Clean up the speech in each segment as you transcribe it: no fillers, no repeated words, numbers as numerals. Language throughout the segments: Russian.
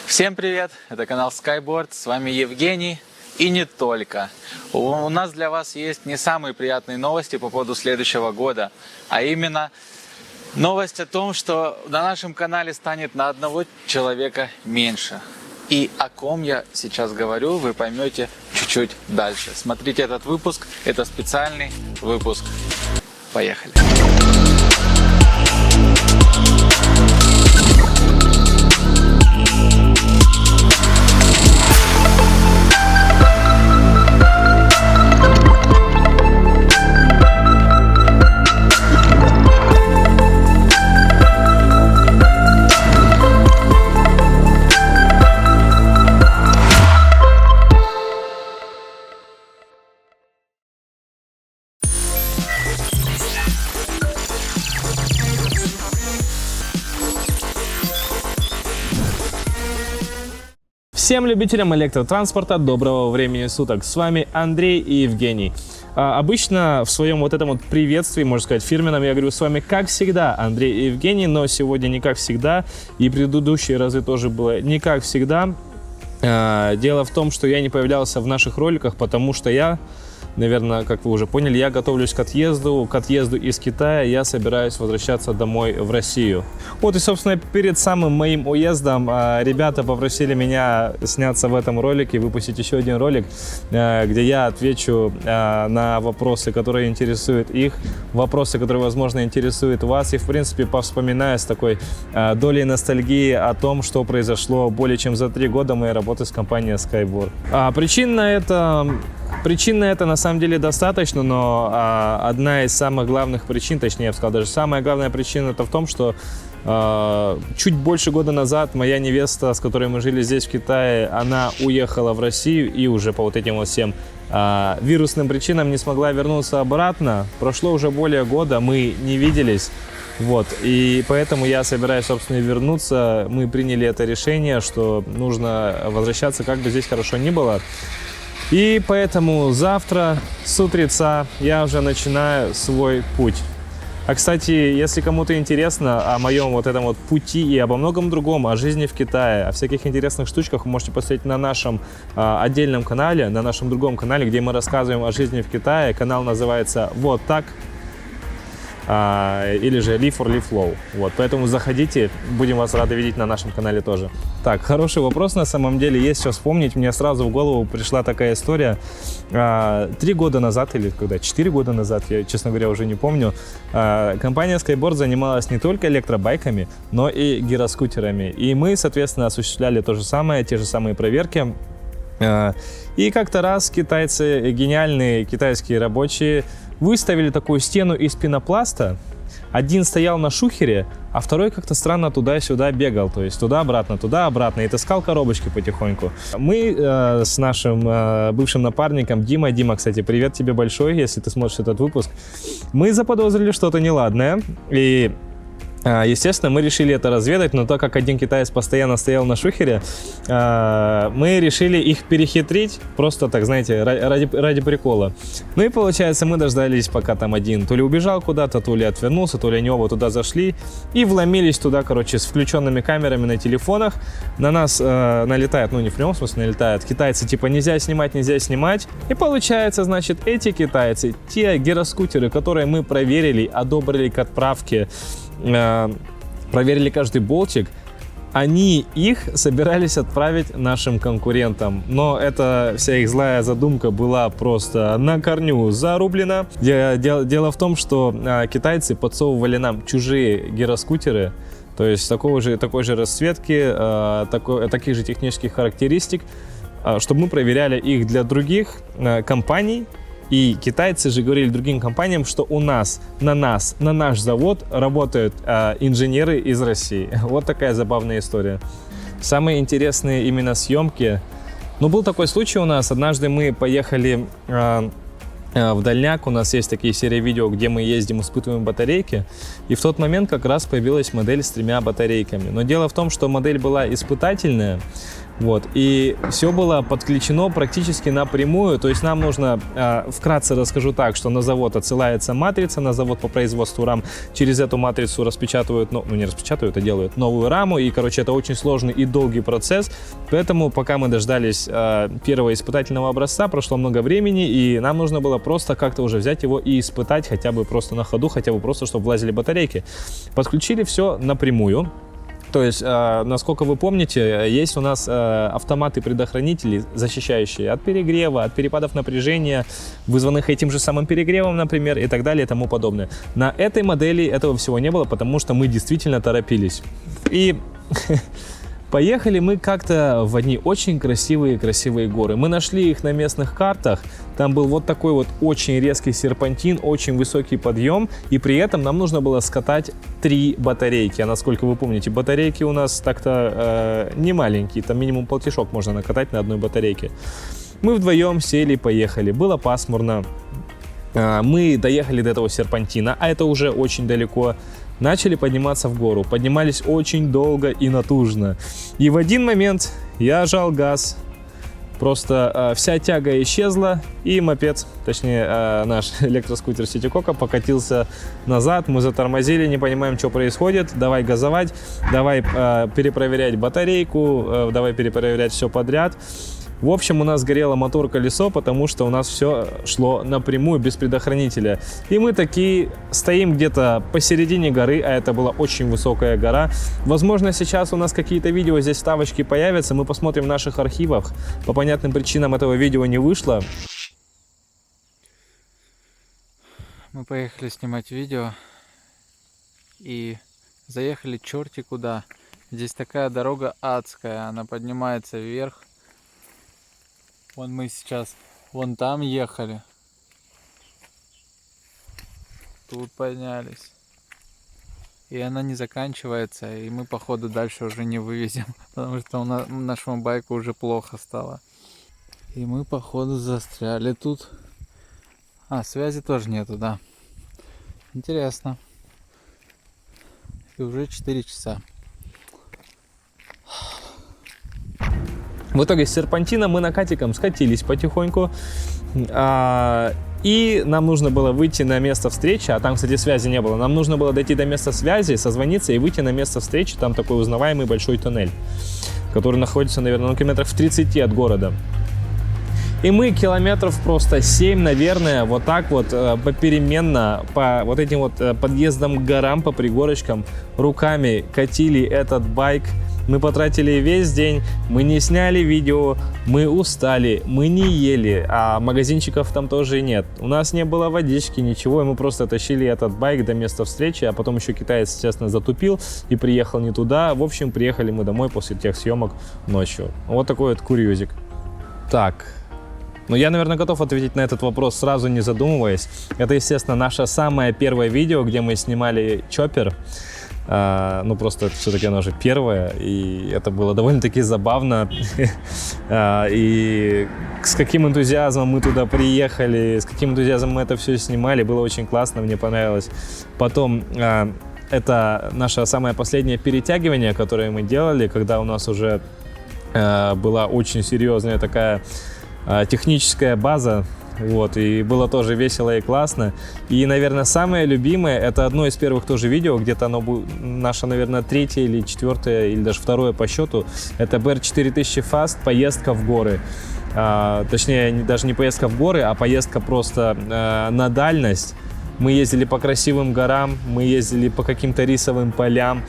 Всем привет! Это канал Skyboard, с вами Евгений и не только. У нас для вас есть не самые приятные новости по поводу следующего года, а именно новость о том, что на нашем канале станет на одного человека меньше. И о ком я сейчас говорю, вы поймете чуть-чуть дальше. Смотрите этот выпуск, это специальный выпуск. Поехали! Всем любителям электротранспорта доброго времени суток. С вами Андрей и Евгений. Обычно в своем вот этом вот приветствии, можно сказать, фирменном, я говорю с вами как всегда Андрей и Евгений, но сегодня не как всегда, и предыдущие разы тоже было не как всегда. Дело в том, что я не появлялся в наших роликах, потому что я, наверное, как вы уже поняли, я готовлюсь к отъезду из Китая, я собираюсь возвращаться домой в Россию. Вот и, собственно, перед самым моим уездом ребята попросили меня сняться в этом ролике, выпустить еще один ролик, где я отвечу на вопросы, которые интересуют их, вопросы, которые, возможно, интересуют вас, и, в принципе, повспоминаю с такой долей ностальгии о том, что произошло более чем за 3 года моей работы с компанией Skyboard. Причин на это на самом деле достаточно, но одна из самых главных причин, точнее, я бы сказал, даже самая главная причина это в том, что чуть больше года назад моя невеста, с которой мы жили здесь в Китае, она уехала в Россию и уже по вот этим вот всем вирусным причинам не смогла вернуться обратно. Прошло уже более года, мы не виделись. Вот, и поэтому я собираюсь, собственно, вернуться. Мы приняли это решение, что нужно возвращаться, как бы здесь хорошо ни было. И поэтому завтра с утреца я уже начинаю свой путь. А, кстати, если кому-то интересно о моем вот этом вот пути и обо многом другом, о жизни в Китае, о всяких интересных штучках, вы можете посмотреть на нашем отдельном канале, на нашем другом канале, где мы рассказываем о жизни в Китае. Канал называется «Вот так». Или же Live or Live Low. Вот, поэтому заходите, будем вас рады видеть на нашем канале тоже. Так, хороший вопрос на самом деле, есть что вспомнить. Мне сразу в голову пришла такая история. 3 года назад, или когда, 4 года назад, я, честно говоря, уже не помню, компания Skyboard занималась не только электробайками, но и гироскутерами. И мы, соответственно, осуществляли то же самое, те же самые проверки. И как-то раз китайцы, гениальные китайские рабочие, выставили такую стену из пенопласта. Один стоял на шухере, а второй как-то странно туда-сюда бегал. То есть туда-обратно, и таскал коробочки потихоньку. Мы с нашим бывшим напарником Димой, Дима, кстати, привет тебе большой, если ты смотришь этот выпуск, мы заподозрили что-то неладное. И естественно, мы решили это разведать, но так как один китаец постоянно стоял на шухере, мы решили их перехитрить, просто так, знаете, ради прикола. Ну и получается, мы дождались, пока там один то ли убежал куда-то, то ли отвернулся, то ли они оба туда зашли и вломились туда, короче, с включенными камерами на телефонах. На нас налетают, ну не в прямом смысле налетают, китайцы типа нельзя снимать. И получается, значит, эти китайцы, те гироскутеры, которые мы проверили, одобрили к отправке, проверили каждый болтик, они их собирались отправить нашим конкурентам. Но эта вся их злая задумка была просто на корню зарублена. Дело в том, что китайцы подсовывали нам чужие гироскутеры, то есть такой же расцветки, таких же технических характеристик, чтобы мы проверяли их для других компаний. И китайцы же говорили другим компаниям, что на наш завод работают инженеры из России. Вот такая забавная история. Самые интересные именно съемки. Ну, был такой случай у нас. Однажды мы поехали в дальняк. У нас есть такие серии видео, где мы ездим, испытываем батарейки. И в тот момент как раз появилась модель с 3 батарейками. Но дело в том, что модель была испытательная. Вот. И все было подключено практически напрямую. То есть нам нужно, вкратце расскажу так, что на завод отсылается матрица, на завод по производству рам. Через эту матрицу распечатывают, ну не распечатывают, а делают новую раму. И, короче, это очень сложный и долгий процесс. Поэтому пока мы дождались первого испытательного образца, прошло много времени, и нам нужно было просто как-то уже взять его и испытать хотя бы просто на ходу, хотя бы просто, чтобы влазили батарейки. Подключили все напрямую. То есть, насколько вы помните, есть у нас автоматы-предохранители, защищающие от перегрева, от перепадов напряжения, вызванных этим же самым перегревом, например, и так далее и тому подобное. На этой модели этого всего не было, потому что мы действительно торопились. И поехали мы как-то в одни очень красивые горы. Мы нашли их на местных картах. Там был вот такой вот очень резкий серпантин, очень высокий подъем. И при этом нам нужно было скатать 3 батарейки. А насколько вы помните, батарейки у нас так-то не маленькие. Там минимум полтишок можно накатать на одной батарейке. Мы вдвоем сели и поехали. Было пасмурно. Мы доехали до этого серпантина, а это уже очень далеко. Начали подниматься в гору. Поднимались очень долго и натужно. И в один момент я жал газ. Просто вся тяга исчезла, и мопед, точнее наш электроскутер Ситикока, покатился назад. Мы затормозили, не понимаем, что происходит. Давай газовать, давай перепроверять батарейку, давай перепроверять все подряд. В общем, у нас горело мотор-колесо, потому что у нас все шло напрямую, без предохранителя. И мы такие стоим где-то посередине горы, а это была очень высокая гора. Возможно, сейчас у нас какие-то видео здесь вставочки появятся, мы посмотрим в наших архивах. По понятным причинам этого видео не вышло. Мы поехали снимать видео и заехали черти куда. Здесь такая дорога адская, она поднимается вверх. Вон мы сейчас вон там ехали. Тут поднялись. И она не заканчивается, и мы походу дальше уже не вывезем, потому что нашему байку уже плохо стало. И мы походу застряли тут. А, связи тоже нету, да. Интересно. И уже 4 часа. В итоге с серпантина мы накатиком скатились потихоньку. И нам нужно было выйти на место встречи, а там, кстати, связи не было. Нам нужно было дойти до места связи, созвониться и выйти на место встречи. Там такой узнаваемый большой туннель, который находится, наверное, километрах в 30 от города. И мы километров просто 7, наверное, вот так вот попеременно по вот этим вот подъездам к горам, по пригорочкам, руками катили этот байк. Мы потратили весь день, мы не сняли видео, мы устали, мы не ели, а магазинчиков там тоже нет. У нас не было водички, ничего, и мы просто тащили этот байк до места встречи, а потом еще китаец, естественно, затупил и приехал не туда. В общем, приехали мы домой после тех съемок ночью. Вот такой вот курьезик. Так, ну я, наверное, готов ответить на этот вопрос сразу, не задумываясь. Это, естественно, наше самое первое видео, где мы снимали чоппер. Ну, просто все-таки оно же первое, и это было довольно-таки забавно. И с каким энтузиазмом мы туда приехали, с каким энтузиазмом мы это все снимали, было очень классно, мне понравилось. Потом, это наше самое последнее перетягивание, которое мы делали, когда у нас уже была очень серьезная такая техническая база. Вот, и было тоже весело и классно. И, наверное, самое любимое, это одно из первых тоже видео, где-то оно будет наше, наверное, 3-е или 4-е, или даже 2-е по счету. Это BR4000 Fast, поездка в горы. Точнее, даже не поездка в горы, а поездка просто на дальность. Мы ездили по красивым горам, мы ездили по каким-то рисовым полям.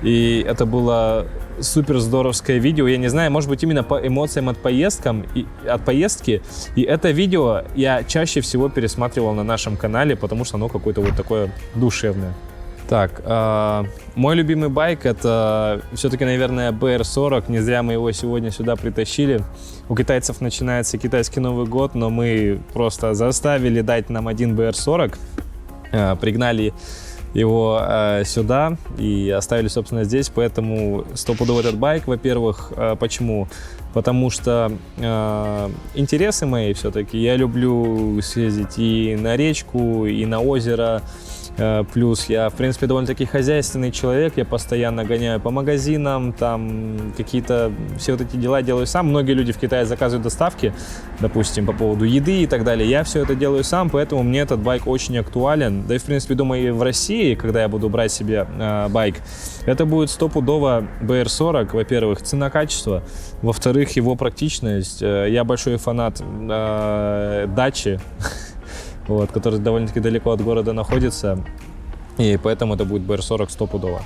И это было супер здоровское видео. Я не знаю, может быть, именно по эмоциям от поездки. И это видео я чаще всего пересматривал на нашем канале, потому что оно какое-то вот такое душевное. Так, мой любимый байк — это все-таки, наверное, BR40. Не зря мы его сегодня сюда притащили. У китайцев начинается китайский Новый год, но мы просто заставили дать нам один BR40. Пригнали его сюда и оставили, собственно, здесь. Поэтому стопудово этот байк. Во-первых, почему? Потому что интересы мои все-таки. Я люблю съездить и на речку, и на озеро, Плюс я, в принципе, довольно-таки хозяйственный человек, я постоянно гоняю по магазинам, там какие-то все вот эти дела делаю сам. Многие люди в Китае заказывают доставки, допустим, по поводу еды и так далее. Я все это делаю сам, поэтому мне этот байк очень актуален. Да и, в принципе, думаю, и в России, когда я буду брать себе байк, это будет стопудово BR40. Во-первых, цена-качество. Во-вторых, его практичность. Я большой фанат дачи, вот, который довольно-таки далеко от города находится, и поэтому это будет BR40 стопудово.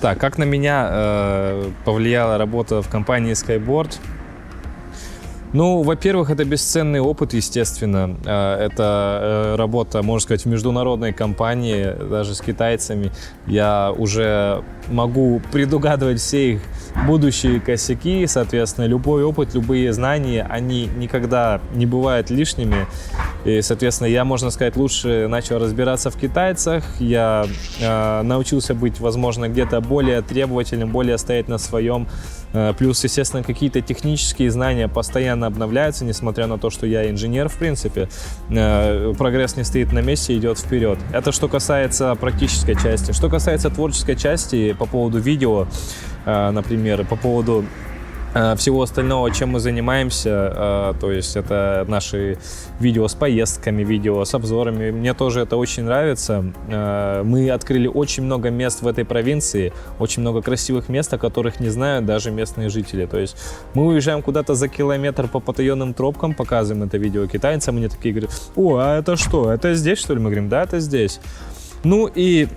Так, как на меня повлияла работа в компании Skyboard? Ну, во-первых, это бесценный опыт, естественно. Это работа, можно сказать, в международной компании, даже с китайцами. Я уже могу предугадывать все их будущие косяки, соответственно, любой опыт, любые знания, они никогда не бывают лишними. И, соответственно, я, можно сказать, лучше начал разбираться в китайцах. Я научился быть, возможно, где-то более требовательным, более стоять на своем. Плюс, естественно, какие-то технические знания постоянно обновляются, несмотря на то, что я инженер, в принципе. Прогресс не стоит на месте, идет вперед. Это что касается практической части. Что касается творческой части, по поводу видео, например, по поводу всего остального, чем мы занимаемся, то есть это наши видео с поездками, видео с обзорами, мне тоже это очень нравится. Мы открыли очень много мест в этой провинции, очень много красивых мест, о которых не знают даже местные жители. То есть мы уезжаем куда-то за километр по потаенным тропкам, показываем это видео китайцам, они такие говорят: о, а это что, это здесь, что ли? Мы говорим: да, это здесь. Ну и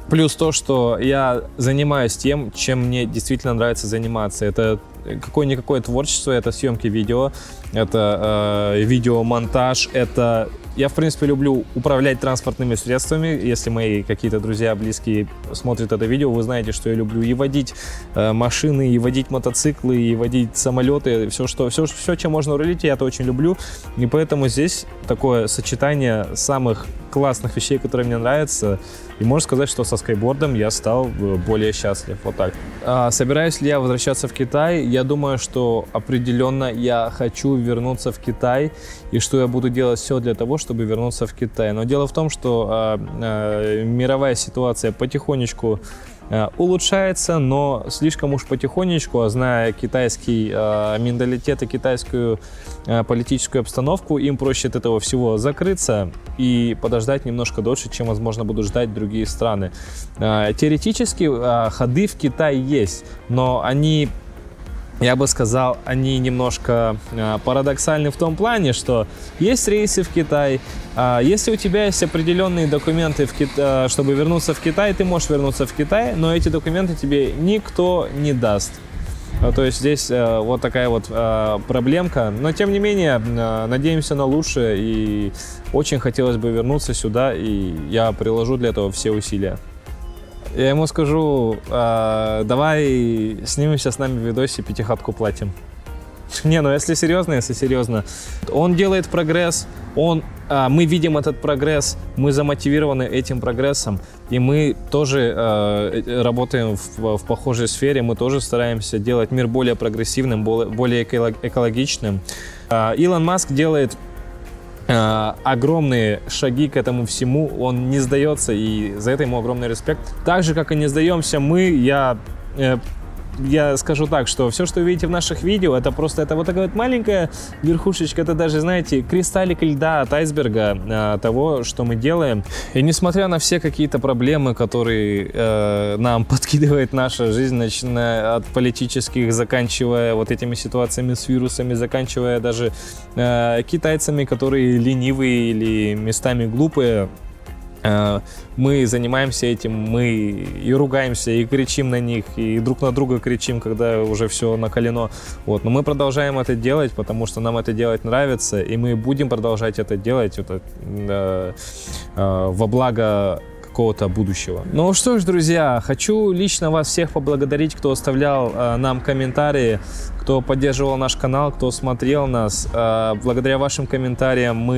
плюс то, что я занимаюсь тем, чем мне действительно нравится заниматься. Это какое-никакое творчество, это съемки видео, это видеомонтаж, это... Я, в принципе, люблю управлять транспортными средствами. Если мои какие-то друзья, близкие смотрят это видео, вы знаете, что я люблю и водить машины, и водить мотоциклы, и водить самолеты. Все, чем можно рулить, я это очень люблю. И поэтому здесь такое сочетание самых классных вещей, которые мне нравятся. И можно сказать, что со скейтбордом я стал более счастлив. Вот так. Собираюсь ли я возвращаться в Китай? Я думаю, что определенно я хочу вернуться в Китай. И что я буду делать все для того, чтобы вернуться в Китай. Но дело в том, что мировая ситуация потихонечку улучшается, но слишком уж потихонечку, а зная китайский менталитет и китайскую политическую обстановку, им проще от этого всего закрыться и подождать немножко дольше, чем, возможно, будут ждать другие страны. Теоретически ходы в Китай есть, но они... Я бы сказал, они немножко парадоксальны в том плане, что есть рейсы в Китай. Если у тебя есть определенные документы, чтобы вернуться в Китай, ты можешь вернуться в Китай, но эти документы тебе никто не даст. То есть здесь вот такая вот проблемка. Но тем не менее, надеемся на лучшее. И очень хотелось бы вернуться сюда, и я приложу для этого все усилия. Я ему скажу: давай снимемся с нами в видосе, 5-хатку платим. Не, ну если серьезно, он делает прогресс, мы видим этот прогресс, мы замотивированы этим прогрессом, и мы тоже работаем в похожей сфере, мы тоже стараемся делать мир более прогрессивным, более экологичным. Илон Маск делает огромные шаги к этому всему, он не сдается, и за это ему огромный респект. Так же, как и не сдаемся мы, я скажу так, что все, что вы видите в наших видео, это просто вот такая вот маленькая верхушечка, это даже, знаете, кристаллик льда от айсберга того, что мы делаем. И несмотря на все какие-то проблемы, которые нам подкидывает наша жизнь, начиная от политических, заканчивая вот этими ситуациями с вирусами, заканчивая даже китайцами, которые ленивые или местами глупые, мы занимаемся этим, мы и ругаемся, и кричим на них, и друг на друга кричим, когда уже все накалено. Вот. Но мы продолжаем это делать, потому что нам это делать нравится, и мы будем продолжать это делать во благо какого-то будущего. Ну что ж, друзья, хочу лично вас всех поблагодарить, кто оставлял нам комментарии, кто поддерживал наш канал, кто смотрел нас. Благодаря вашим комментариям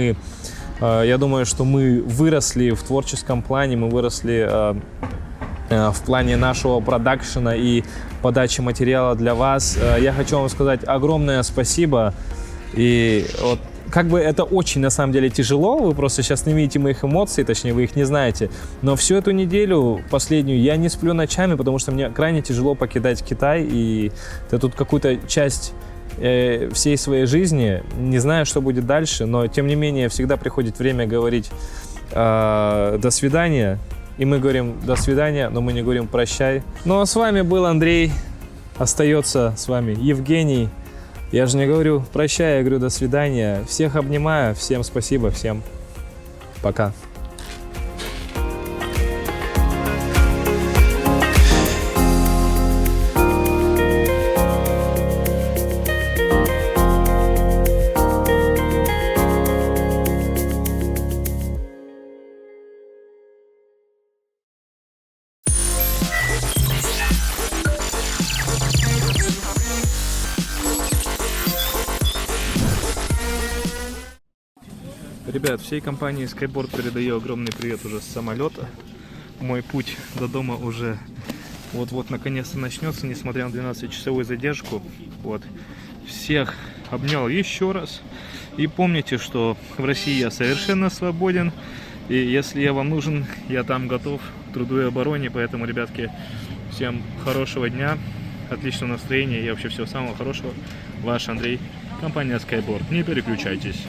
я думаю, что мы выросли в творческом плане, мы выросли в плане нашего продакшена и подачи материала для вас. Я хочу вам сказать огромное спасибо. И вот как бы это очень на самом деле тяжело, вы просто сейчас не видите моих эмоций, точнее вы их не знаете, но всю эту неделю последнюю я не сплю ночами, потому что мне крайне тяжело покидать Китай, и это тут какую-то часть всей своей жизни, не знаю, что будет дальше, но тем не менее всегда приходит время говорить до свидания, и мы говорим до свидания, но мы не говорим прощай. Ну а с вами был Андрей, остается с вами Евгений. Я же не говорю прощай, я говорю до свидания. Всех обнимаю, всем спасибо, всем пока. Ребят, всей компании Skyboard передаю огромный привет уже с самолета. Мой путь до дома уже вот-вот наконец-то начнется, несмотря на 12-часовую задержку. Вот. Всех обнял еще раз. И помните, что в России я совершенно свободен. И если я вам нужен, я там готов к труду и обороне. Поэтому, ребятки, всем хорошего дня, отличного настроения и вообще всего самого хорошего. Ваш Андрей, компания Skyboard. Не переключайтесь.